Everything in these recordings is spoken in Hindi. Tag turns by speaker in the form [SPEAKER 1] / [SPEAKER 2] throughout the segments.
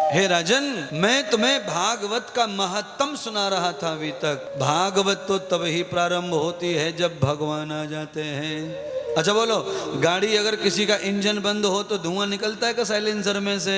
[SPEAKER 1] हे राजन, मैं तुम्हें भागवत का महत्तम सुना रहा था अभी तक। भागवत तो तब ही प्रारंभ होती है जब भगवान आ जाते हैं। अच्छा बोलो, गाड़ी अगर किसी का इंजन बंद हो तो धुआं निकलता है क्या साइलेंसर में से?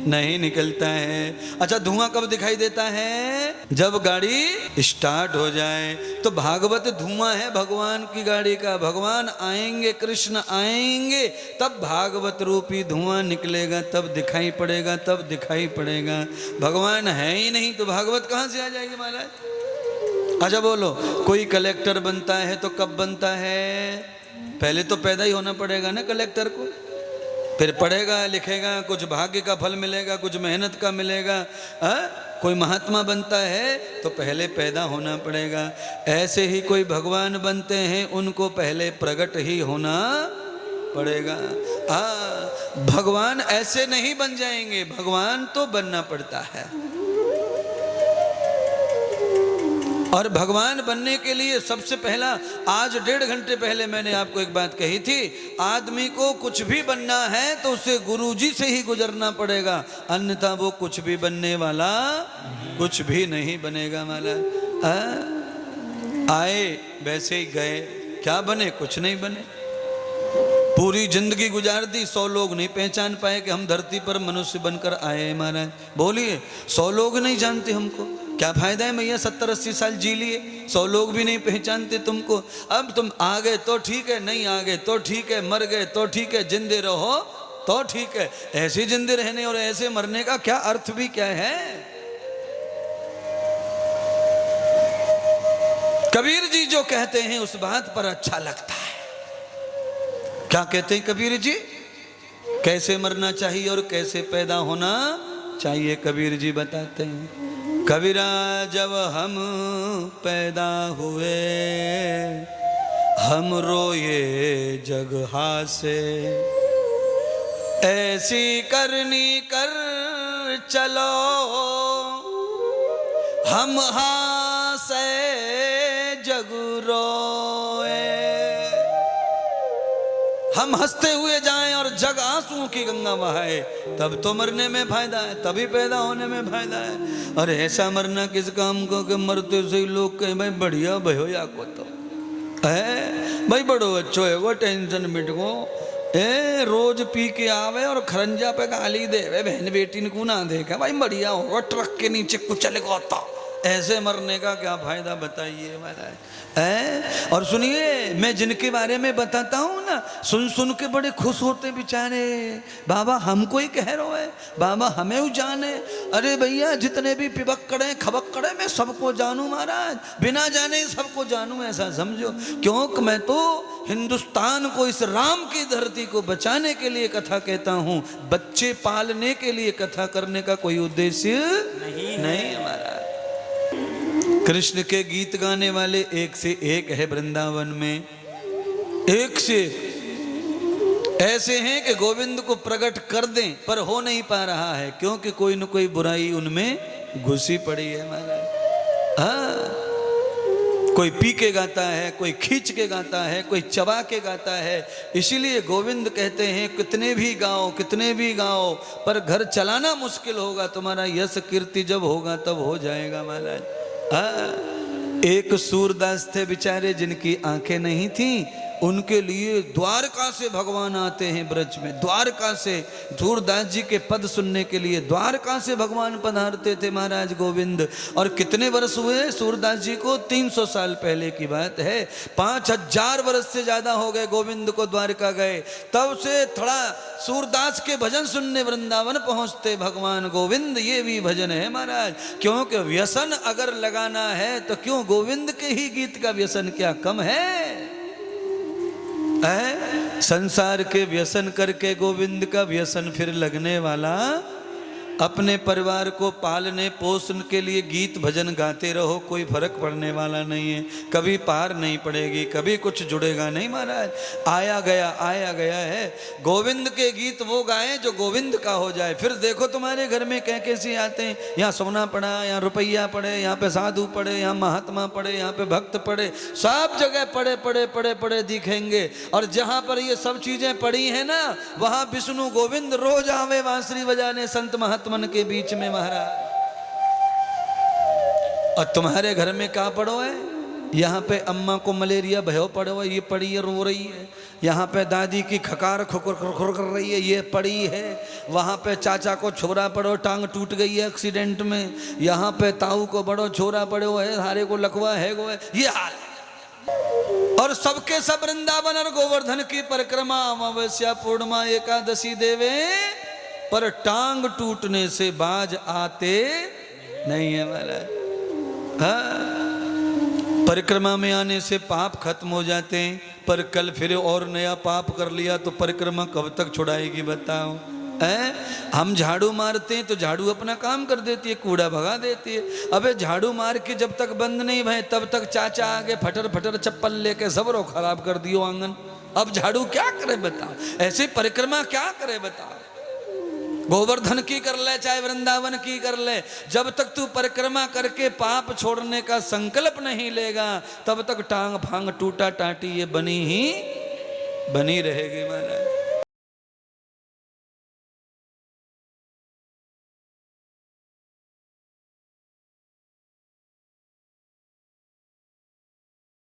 [SPEAKER 1] नहीं निकलता है। अच्छा, धुआं कब दिखाई देता है? जब गाड़ी स्टार्ट हो जाए। तो भागवत धुआं है भगवान की गाड़ी का। भगवान आएंगे, कृष्ण आएंगे, तब भागवत रूपी धुआं निकलेगा, तब दिखाई पड़ेगा, तब दिखाई पड़ेगा। भगवान है ही नहीं तो भागवत कहां से आ जाएगी महाराज? अच्छा बोलो, कोई कलेक्टर बनता है तो कब बनता है? पहले तो पैदा ही होना पड़ेगा ना कलेक्टर को, फिर पढ़ेगा लिखेगा, कुछ भाग्य का फल मिलेगा, कुछ मेहनत का मिलेगा। कोई महात्मा बनता है तो पहले पैदा होना पड़ेगा। ऐसे ही कोई भगवान बनते हैं, उनको पहले प्रकट ही होना पड़ेगा। भगवान ऐसे नहीं बन जाएंगे, भगवान तो बनना पड़ता है। और भगवान बनने के लिए सबसे पहला, आज 1.5 घंटे पहले मैंने आपको एक बात कही थी, आदमी को कुछ भी बनना है तो उसे गुरुजी से ही गुजरना पड़ेगा, अन्यथा वो कुछ भी बनने वाला कुछ भी नहीं बनेगा। माला आए वैसे ही गए, क्या बने? कुछ नहीं बने। पूरी जिंदगी गुजार दी, 100 लोग नहीं पहचान पाए कि हम धरती पर मनुष्य बनकर आए। महाराज बोलिए, 100 लोग नहीं जानते हमको, क्या फायदा है भैया? 70-80 साल जी लिए, 100 लोग भी नहीं पहचानते तुमको। अब तुम आ गए तो ठीक है, नहीं आ गए तो ठीक है, मर गए तो ठीक है, जिंदे रहो तो ठीक है। ऐसे जिंदे रहने और ऐसे मरने का क्या अर्थ भी क्या है? कबीर जी जो कहते हैं उस बात पर अच्छा लगता है। क्या कहते हैं कबीर जी? कैसे मरना चाहिए और कैसे पैदा होना चाहिए कबीर जी बताते हैं। कबीरा जब हम पैदा हुए, हम रोए जग हासे, ऐसी करनी कर चलो, हम हासे जग रोए। हम हंसते हुए जाएं और जग आंसुओं की गंगा बहाए, तब तो मरने में फायदा है, तभी पैदा होने में फायदा है। और ऐसा मरना किस काम को कि मरते से ही लोग कहें भाई बढ़िया भयो या को तो है भाई, बड़ो अच्छो है वो, टेंशन मिट गो। रोज पी के आवे और खरंजा पे गाली देवे, बहन बेटी को ना देखा भाई बढ़िया होगा, ट्रक के नीचे कुचल गो तो। ऐसे मरने का क्या फायदा बताइए महाराज। और सुनिए, मैं जिनके बारे में बताता हूँ ना, सुन सुन के बड़े खुश होते बेचारे। बाबा हमको ही कह रहे है, बाबा हमें ही जाने। अरे भैया, जितने भी पिबक्कड़े खबक्कड़े मैं सबको जानूं महाराज, बिना जाने सबको जानूं, ऐसा समझो। क्योंकि मैं तो हिंदुस्तान को, इस राम की धरती को बचाने के लिए कथा कहता हूँ, बच्चे पालने के लिए कथा करने का कोई उद्देश्य नहीं हमारा। कृष्ण के गीत गाने वाले एक से एक है वृंदावन में, एक से ऐसे हैं कि गोविंद को प्रकट कर दें पर हो नहीं पा रहा है, क्योंकि कोई न कोई बुराई उनमें घुसी पड़ी है महाराज। कोई पी के गाता है, कोई खींच के गाता है, कोई चबा के गाता है। इसीलिए गोविंद कहते हैं कितने भी गाओ, कितने भी गाओ, पर घर चलाना मुश्किल होगा। तुम्हारा यश कीर्ति जब होगा तब हो जाएगा महाराज। एक सूरदास थे बेचारे, जिनकी आंखें नहीं थी, उनके लिए द्वारका से भगवान आते हैं ब्रज में। द्वारका से सूरदास जी के पद सुनने के लिए द्वारका से भगवान पधारते थे महाराज गोविंद। और कितने वर्ष हुए सूरदास जी को? 300 साल पहले की बात है। 5000 वर्ष से ज्यादा हो गए गोविंद को द्वारका गए। तब से थोड़ा सूरदास के भजन सुनने वृंदावन पहुंचते भगवान गोविंद। ये भी भजन है महाराज, क्योंकि व्यसन अगर लगाना है तो क्यों गोविंद के ही गीत का व्यसन क्या कम है? संसार के व्यसन करके गोविंद का व्यसन फिर लगने वाला। अपने परिवार को पालने पोषण के लिए गीत भजन गाते रहो, कोई फर्क पड़ने वाला नहीं है। कभी पार नहीं पड़ेगी, कभी कुछ जुड़ेगा नहीं महाराज। आया गया है। गोविंद के गीत वो गाएं जो गोविंद का हो जाए। फिर देखो तुम्हारे घर में कैसे आते हैं, यहाँ सोना पड़ा, यहाँ रुपया पड़े, यहाँ पे साधु पड़े, यहाँ महात्मा पड़े, यहाँ पे भक्त पड़े, सब जगह पड़े पड़े पड़े पड़े दिखेंगे। और जहाँ पर ये सब चीजें पड़ी हैं ना, वहाँ विष्णु गोविंद रोज आवे बांसुरी बजाने, संत महात्मा महात्मन के बीच में महाराज। और तुम्हारे घर में क्या पड़ो है? यहाँ पे अम्मा को मलेरिया भयो पड़ो है, ये पड़ी है रो रही है। यहाँ पे दादी की खकार खुर खुर कर रही है, ये पड़ी है। वहाँ पे चाचा को छोरा पड़ो, टांग टूट गई है एक्सीडेंट में। यहाँ पे ताऊ को बड़ो छोरा पड़ो है, हारे को लकवा है गो है, ये हाल है। और सबके सब वृंदावन और गोवर्धन की परिक्रमा अमावस्या पूर्णिमा एकादशी देवे, पर टांग टूटने से बाज आते नहीं है महाराज। हाँ, परिक्रमा में आने से पाप खत्म हो जाते हैं, पर कल फिर और नया पाप कर लिया तो परिक्रमा कब तक छुड़ाएगी बताओ? हम झाड़ू मारते हैं तो झाड़ू अपना काम कर देती है, कूड़ा भगा देती है। अबे झाड़ू मार के जब तक बंद नहीं भय तब तक चाचा आगे फटर फटर चप्पल लेके सबरो खराब कर दियो आंगन। अब झाड़ू क्या करे बताओ? ऐसे परिक्रमा क्या करे बताओ? गोवर्धन की कर ले चाहे वृंदावन की कर ले, जब तक तू परिक्रमा करके पाप छोड़ने का संकल्प नहीं लेगा तब तक टांग फांग टूटा टाटी ये बनी ही बनी रहेगी महाराज।